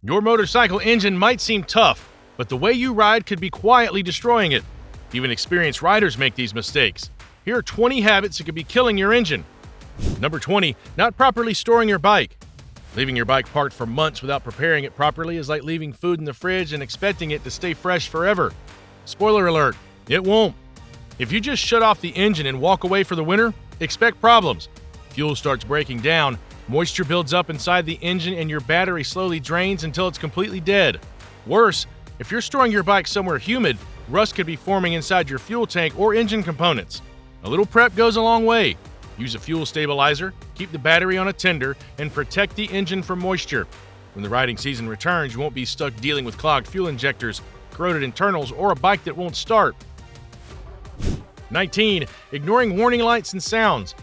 Your motorcycle engine might seem tough, but the way you ride could be quietly destroying it. Even experienced riders make these mistakes. Here are 20 habits that could be killing your engine. Number 20, not properly storing your bike. Leaving your bike parked for months without preparing it properly is like leaving food in the fridge and expecting it to stay fresh forever. Spoiler alert, it won't. If you just shut off the engine and walk away for the winter, expect problems. Fuel starts breaking down, moisture builds up inside the engine, and your battery slowly drains until it's completely dead. Worse, if you're storing your bike somewhere humid, rust could be forming inside your fuel tank or engine components. A little prep goes a long way. Use a fuel stabilizer, keep the battery on a tender, and protect the engine from moisture. When the riding season returns, you won't be stuck dealing with clogged fuel injectors, corroded internals, or a bike that won't start. 19. Ignoring warning lights and sounds.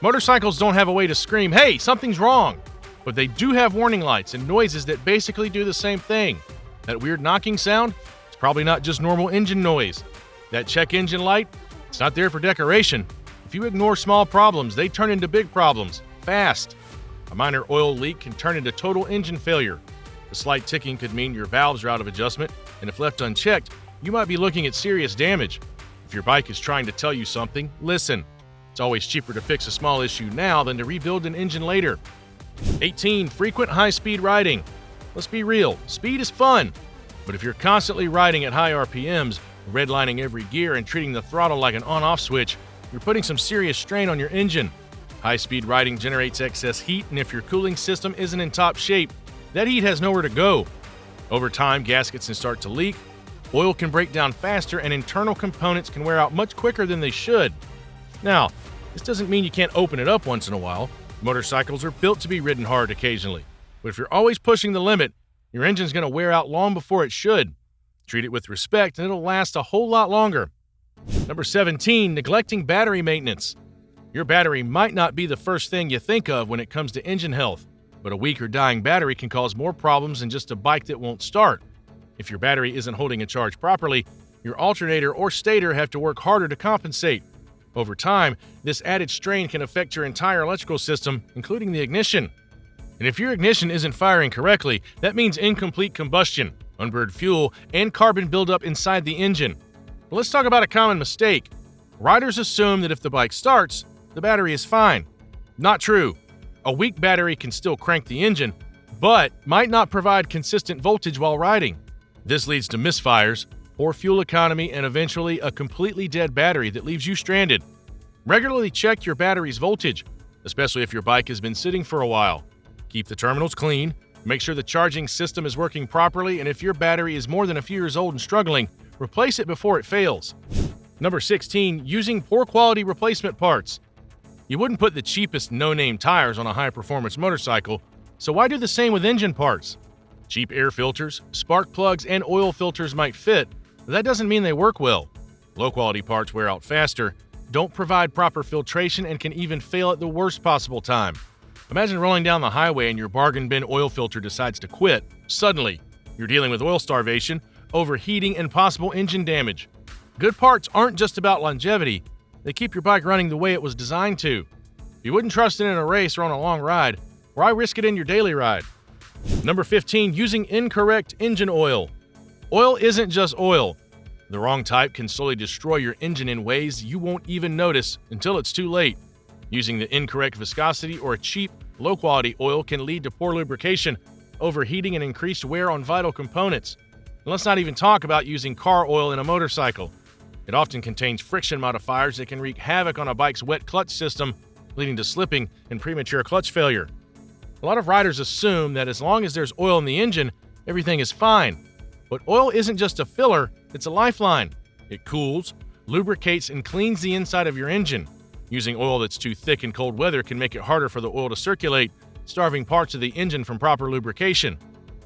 Motorcycles don't have a way to scream, "Hey, something's wrong!" But they do have warning lights and noises that basically do the same thing. That weird knocking sound? It's probably not just normal engine noise. That check engine light? It's not there for decoration. If you ignore small problems, they turn into big problems, fast. A minor oil leak can turn into total engine failure. A slight ticking could mean your valves are out of adjustment, and if left unchecked, you might be looking at serious damage. If your bike is trying to tell you something, listen. It's always cheaper to fix a small issue now than to rebuild an engine later. 18. Frequent high-speed riding. Let's be real, speed is fun. But if you're constantly riding at high RPMs, redlining every gear and treating the throttle like an on-off switch, you're putting some serious strain on your engine. High-speed riding generates excess heat, and if your cooling system isn't in top shape, that heat has nowhere to go. Over time, gaskets can start to leak, oil can break down faster, and internal components can wear out much quicker than they should. Now, this doesn't mean you can't open it up once in a while. Motorcycles are built to be ridden hard occasionally. But if you're always pushing the limit, your engine's going to wear out long before it should. Treat it with respect and it'll last a whole lot longer. Number 17, neglecting battery maintenance. Your battery might not be the first thing you think of when it comes to engine health, but a weak or dying battery can cause more problems than just a bike that won't start. If your battery isn't holding a charge properly, your alternator or stator have to work harder to compensate. Over time, this added strain can affect your entire electrical system, including the ignition. And if your ignition isn't firing correctly, that means incomplete combustion, unburned fuel, and carbon buildup inside the engine. But let's talk about a common mistake. Riders assume that if the bike starts, the battery is fine. Not true. A weak battery can still crank the engine, but might not provide consistent voltage while riding. This leads to misfires, poor fuel economy, and eventually a completely dead battery that leaves you stranded. Regularly check your battery's voltage, especially if your bike has been sitting for a while. Keep the terminals clean, make sure the charging system is working properly, and if your battery is more than a few years old and struggling, replace it before it fails. Number 16, using poor quality replacement parts. You wouldn't put the cheapest no-name tires on a high-performance motorcycle, so why do the same with engine parts? Cheap air filters, spark plugs, and oil filters might fit, but that doesn't mean they work well. Low-quality parts wear out faster, don't provide proper filtration, and can even fail at the worst possible time. Imagine rolling down the highway and your bargain bin oil filter decides to quit. Suddenly, you're dealing with oil starvation, overheating, and possible engine damage. Good parts aren't just about longevity, they keep your bike running the way it was designed to. If you wouldn't trust it in a race or on a long ride, why risk it in your daily ride? Number 15, using incorrect engine oil. Oil isn't just oil. The wrong type can slowly destroy your engine in ways you won't even notice until it's too late. Using the incorrect viscosity or a cheap, low-quality oil can lead to poor lubrication, overheating, and increased wear on vital components. And let's not even talk about using car oil in a motorcycle. It often contains friction modifiers that can wreak havoc on a bike's wet clutch system, leading to slipping and premature clutch failure. A lot of riders assume that as long as there's oil in the engine, everything is fine. But oil isn't just a filler, it's a lifeline. It cools, lubricates, and cleans the inside of your engine. Using oil that's too thick in cold weather can make it harder for the oil to circulate, starving parts of the engine from proper lubrication.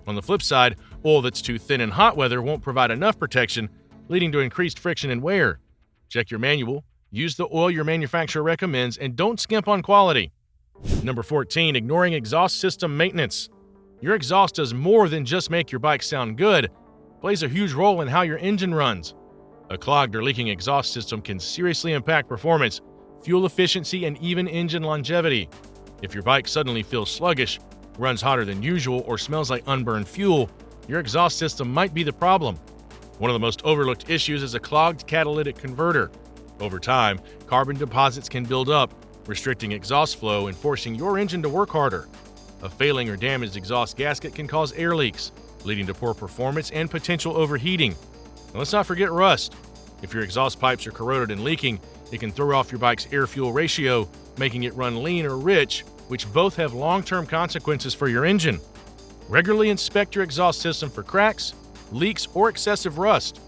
On the flip side, oil that's too thin in hot weather won't provide enough protection, leading to increased friction and wear. Check your manual, use the oil your manufacturer recommends, and don't skimp on quality. Number 14, ignoring exhaust system maintenance. Your exhaust does more than just make your bike sound good. It plays a huge role in how your engine runs. A clogged or leaking exhaust system can seriously impact performance, fuel efficiency, and even engine longevity. If your bike suddenly feels sluggish, runs hotter than usual, or smells like unburned fuel, your exhaust system might be the problem. One of the most overlooked issues is a clogged catalytic converter. Over time, carbon deposits can build up, restricting exhaust flow and forcing your engine to work harder. A failing or damaged exhaust gasket can cause air leaks, leading to poor performance and potential overheating. And let's not forget rust. If your exhaust pipes are corroded and leaking, it can throw off your bike's air-fuel ratio, making it run lean or rich, which both have long-term consequences for your engine. Regularly inspect your exhaust system for cracks, leaks, or excessive rust.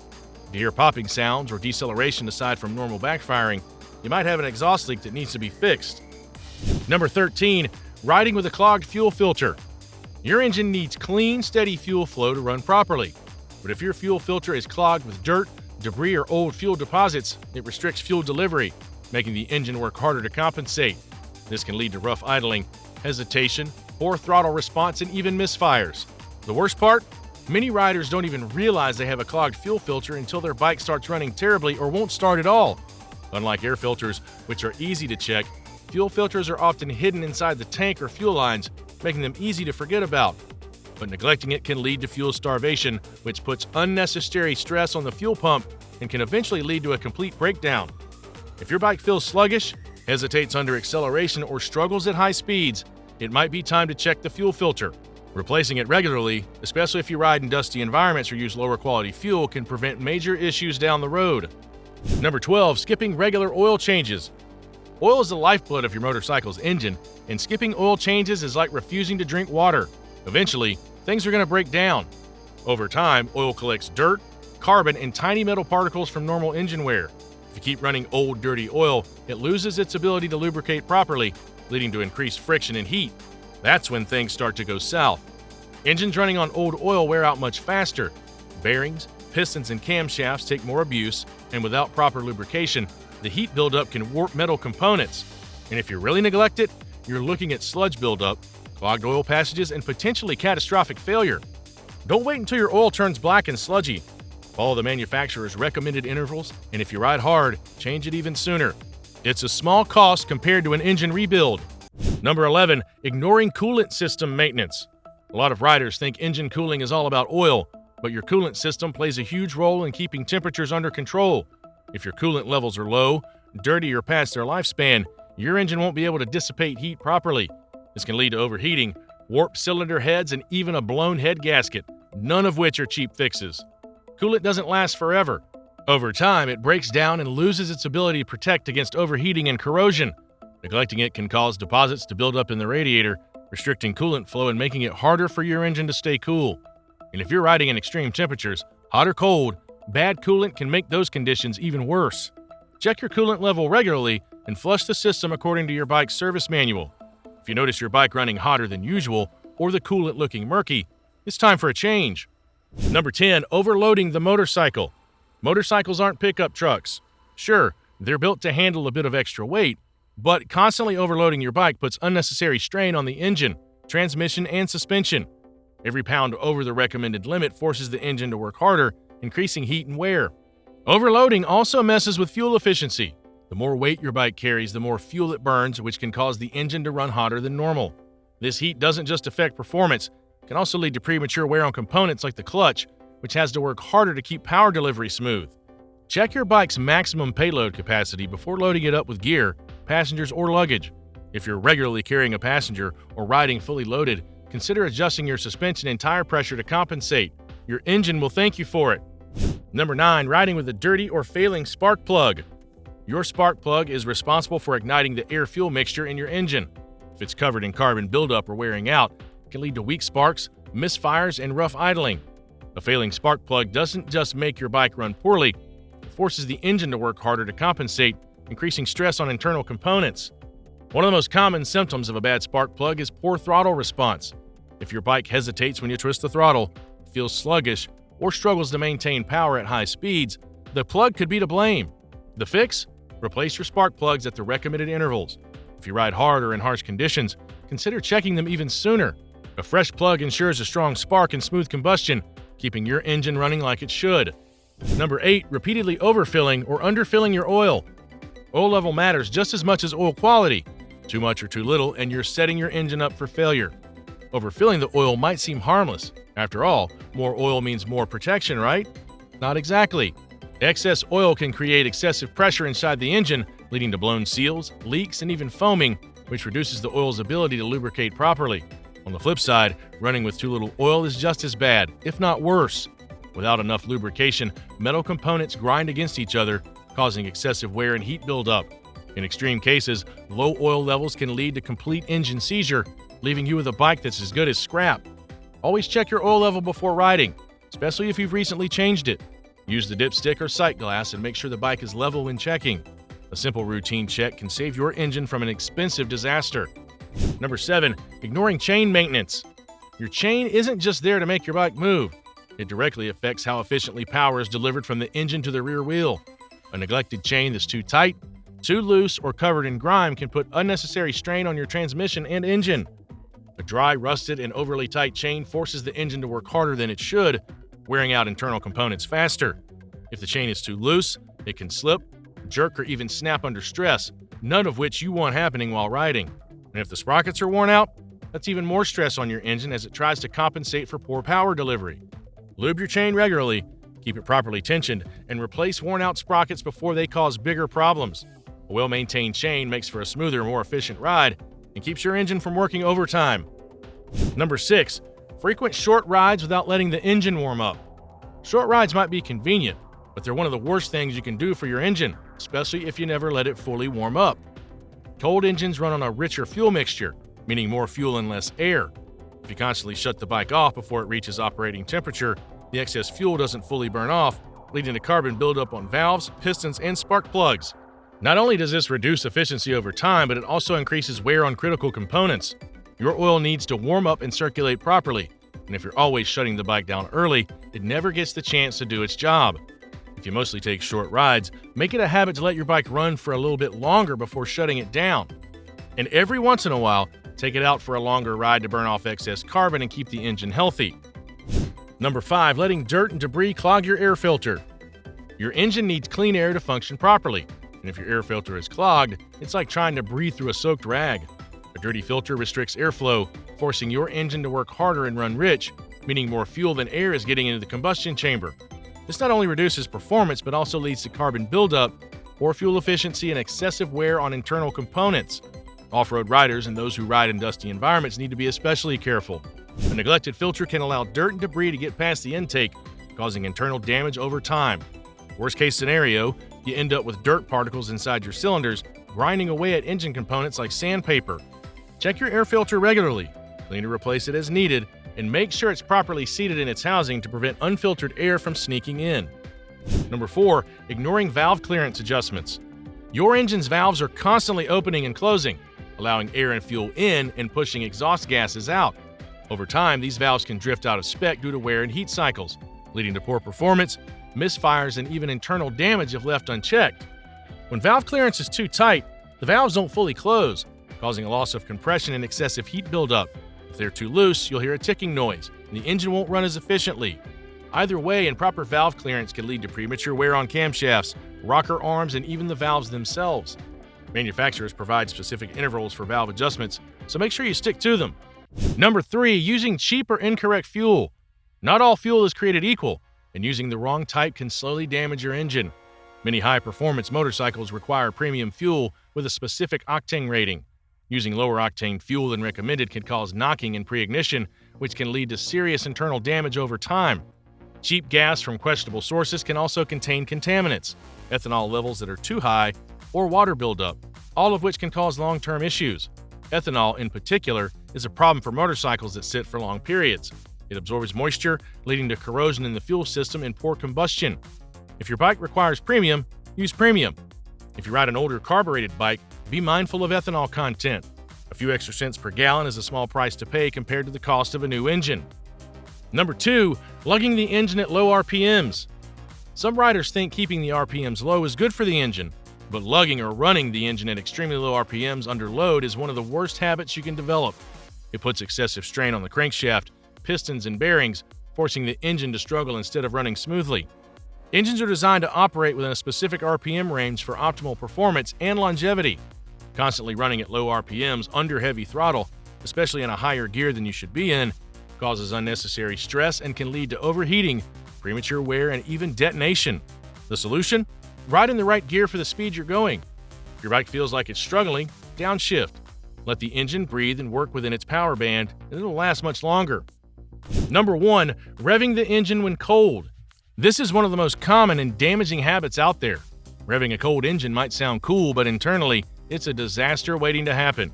If you hear popping sounds or deceleration aside from normal backfiring, you might have an exhaust leak that needs to be fixed. Number 13, riding with a clogged fuel filter. Your engine needs clean, steady fuel flow to run properly. But if your fuel filter is clogged with dirt, debris, or old fuel deposits, it restricts fuel delivery, making the engine work harder to compensate. This can lead to rough idling, hesitation, poor throttle response, and even misfires. The worst part? Many riders don't even realize they have a clogged fuel filter until their bike starts running terribly or won't start at all. Unlike air filters, which are easy to check, fuel filters are often hidden inside the tank or fuel lines, making them easy to forget about. But neglecting it can lead to fuel starvation, which puts unnecessary stress on the fuel pump and can eventually lead to a complete breakdown. If your bike feels sluggish, hesitates under acceleration, or struggles at high speeds, it might be time to check the fuel filter. Replacing it regularly, especially if you ride in dusty environments or use lower quality fuel, can prevent major issues down the road. Number 12, skipping regular oil changes. Oil is the lifeblood of your motorcycle's engine, and skipping oil changes is like refusing to drink water. Eventually, things are going to break down. Over time, oil collects dirt, carbon, and tiny metal particles from normal engine wear. If you keep running old, dirty oil, it loses its ability to lubricate properly, leading to increased friction and heat. That's when things start to go south. Engines running on old oil wear out much faster. Bearings, pistons, and camshafts take more abuse, and without proper lubrication, the heat buildup can warp metal components. And if you really neglect it, you're looking at sludge buildup, clogged oil passages, and potentially catastrophic failure. Don't wait until your oil turns black and sludgy. Follow the manufacturer's recommended intervals, and if you ride hard, change it even sooner. It's a small cost compared to an engine rebuild. Number 11, ignoring coolant system maintenance. A lot of riders think engine cooling is all about oil, but your coolant system plays a huge role in keeping temperatures under control. If your coolant levels are low, dirty, or past their lifespan, your engine won't be able to dissipate heat properly. This can lead to overheating, warped cylinder heads, and even a blown head gasket, none of which are cheap fixes. Coolant doesn't last forever. Over time, it breaks down and loses its ability to protect against overheating and corrosion. Neglecting it can cause deposits to build up in the radiator, restricting coolant flow and making it harder for your engine to stay cool. And if you're riding in extreme temperatures, hot or cold, bad coolant can make those conditions even worse. Check your coolant level regularly and flush the system according to your bike's service manual. If you notice your bike running hotter than usual or the coolant looking murky, it's time for a change. Number 10, overloading the motorcycle. Motorcycles aren't pickup trucks. Sure, they're built to handle a bit of extra weight, but constantly overloading your bike puts unnecessary strain on the engine, transmission, and suspension. Every pound over the recommended limit forces the engine to work harder, increasing heat and wear. Overloading also messes with fuel efficiency. The more weight your bike carries, the more fuel it burns, which can cause the engine to run hotter than normal. This heat doesn't just affect performance, it can also lead to premature wear on components like the clutch, which has to work harder to keep power delivery smooth. Check your bike's maximum payload capacity before loading it up with gear, passengers, or luggage. If you're regularly carrying a passenger or riding fully loaded, consider adjusting your suspension and tire pressure to compensate. Your engine will thank you for it. Number 9, riding with a dirty or failing spark plug. Your spark plug is responsible for igniting the air-fuel mixture in your engine. If it's covered in carbon buildup or wearing out, it can lead to weak sparks, misfires, and rough idling. A failing spark plug doesn't just make your bike run poorly, it forces the engine to work harder to compensate, increasing stress on internal components. One of the most common symptoms of a bad spark plug is poor throttle response. If your bike hesitates when you twist the throttle, feels sluggish, or struggles to maintain power at high speeds, the plug could be to blame. The fix? Replace your spark plugs at the recommended intervals. If you ride hard or in harsh conditions, consider checking them even sooner. A fresh plug ensures a strong spark and smooth combustion, keeping your engine running like it should. Number 8, repeatedly overfilling or underfilling your oil. Oil level matters just as much as oil quality. Too much or too little, and you're setting your engine up for failure. Overfilling the oil might seem harmless. After all, more oil means more protection, right? Not exactly. Excess oil can create excessive pressure inside the engine, leading to blown seals, leaks, and even foaming, which reduces the oil's ability to lubricate properly. On the flip side, running with too little oil is just as bad, if not worse. Without enough lubrication, metal components grind against each other, causing excessive wear and heat buildup. In extreme cases, low oil levels can lead to complete engine seizure, leaving you with a bike that's as good as scrap. Always check your oil level before riding, especially if you've recently changed it. Use the dipstick or sight glass and make sure the bike is level when checking. A simple routine check can save your engine from an expensive disaster. Number 7, ignoring chain maintenance. Your chain isn't just there to make your bike move. It directly affects how efficiently power is delivered from the engine to the rear wheel. A neglected chain that's too tight, too loose, or covered in grime can put unnecessary strain on your transmission and engine. A dry, rusted, and overly tight chain forces the engine to work harder than it should, wearing out internal components faster. If the chain is too loose, it can slip, jerk, or even snap under stress, none of which you want happening while riding. And if the sprockets are worn out, that's even more stress on your engine as it tries to compensate for poor power delivery. Lube your chain regularly, keep it properly tensioned, and replace worn-out sprockets before they cause bigger problems. A well-maintained chain makes for a smoother, more efficient ride and keeps your engine from working overtime. Number 6, frequent short rides without letting the engine warm up. Short rides might be convenient, but they're one of the worst things you can do for your engine, especially if you never let it fully warm up. Cold engines run on a richer fuel mixture, meaning more fuel and less air. If you constantly shut the bike off before it reaches operating temperature, the excess fuel doesn't fully burn off, leading to carbon buildup on valves, pistons, and spark plugs. Not only does this reduce efficiency over time, but it also increases wear on critical components. Your oil needs to warm up and circulate properly, and if you're always shutting the bike down early, it never gets the chance to do its job. If you mostly take short rides, make it a habit to let your bike run for a little bit longer before shutting it down. And every once in a while, take it out for a longer ride to burn off excess carbon and keep the engine healthy. Number 5, letting dirt and debris clog your air filter. Your engine needs clean air to function properly, and if your air filter is clogged, it's like trying to breathe through a soaked rag. A dirty filter restricts airflow, forcing your engine to work harder and run rich, meaning more fuel than air is getting into the combustion chamber. This not only reduces performance, but also leads to carbon buildup, poor fuel efficiency, and excessive wear on internal components. Off-road riders and those who ride in dusty environments need to be especially careful. A neglected filter can allow dirt and debris to get past the intake, causing internal damage over time. Worst case scenario, you end up with dirt particles inside your cylinders, grinding away at engine components like sandpaper. Check your air filter regularly, clean or replace it as needed, and make sure it's properly seated in its housing to prevent unfiltered air from sneaking in. Number 4, ignoring valve clearance adjustments. Your engine's valves are constantly opening and closing, allowing air and fuel in and pushing exhaust gases out. Over time, these valves can drift out of spec due to wear and heat cycles, leading to poor performance, misfires, and even internal damage if left unchecked. When valve clearance is too tight, the valves don't fully close, causing a loss of compression and excessive heat buildup. If they're too loose, you'll hear a ticking noise, and the engine won't run as efficiently. Either way, improper valve clearance can lead to premature wear on camshafts, rocker arms, and even the valves themselves. Manufacturers provide specific intervals for valve adjustments, so make sure you stick to them. Number 3, using cheap or incorrect fuel. Not all fuel is created equal, and using the wrong type can slowly damage your engine. Many high-performance motorcycles require premium fuel with a specific octane rating. Using lower octane fuel than recommended can cause knocking and pre-ignition, which can lead to serious internal damage over time. Cheap gas from questionable sources can also contain contaminants, ethanol levels that are too high, or water buildup, all of which can cause long-term issues. Ethanol, in particular, is a problem for motorcycles that sit for long periods. It absorbs moisture, leading to corrosion in the fuel system and poor combustion. If your bike requires premium, use premium. If you ride an older carbureted bike, be mindful of ethanol content. A few extra cents per gallon is a small price to pay compared to the cost of a new engine. Number 2, lugging the engine at low RPMs. Some riders think keeping the RPMs low is good for the engine, but lugging or running the engine at extremely low RPMs under load is one of the worst habits you can develop. It puts excessive strain on the crankshaft, pistons, and bearings, forcing the engine to struggle instead of running smoothly. Engines are designed to operate within a specific RPM range for optimal performance and longevity. Constantly running at low RPMs under heavy throttle especially in a higher gear than you should be in, causes unnecessary stress and can lead to overheating, premature wear, and even detonation. The solution? Ride in the right gear for the speed you're going. If your bike feels like it's struggling, downshift. Let the engine breathe and work within its power band, and it'll last much longer. Number 1. Revving the engine when cold. This is one of the most common and damaging habits out there. Revving a cold engine might sound cool, but internally, it's a disaster waiting to happen.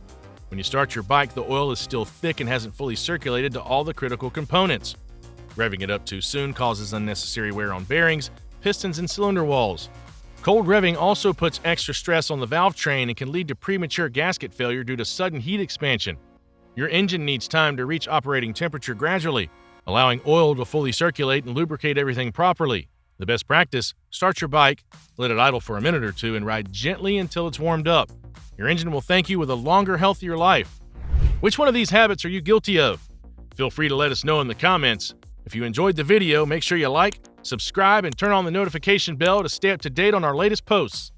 When you start your bike, the oil is still thick and hasn't fully circulated to all the critical components. Revving it up too soon causes unnecessary wear on bearings, pistons, and cylinder walls. Cold revving also puts extra stress on the valve train and can lead to premature gasket failure due to sudden heat expansion. Your engine needs time to reach operating temperature gradually, allowing oil to fully circulate and lubricate everything properly. The best practice: start your bike, let it idle for a minute or two, and ride gently until it's warmed up. Your engine will thank you with a longer, healthier life. Which one of these habits are you guilty of? Feel free to let us know in the comments. If you enjoyed the video, make sure you like, subscribe, and turn on the notification bell to stay up to date on our latest posts.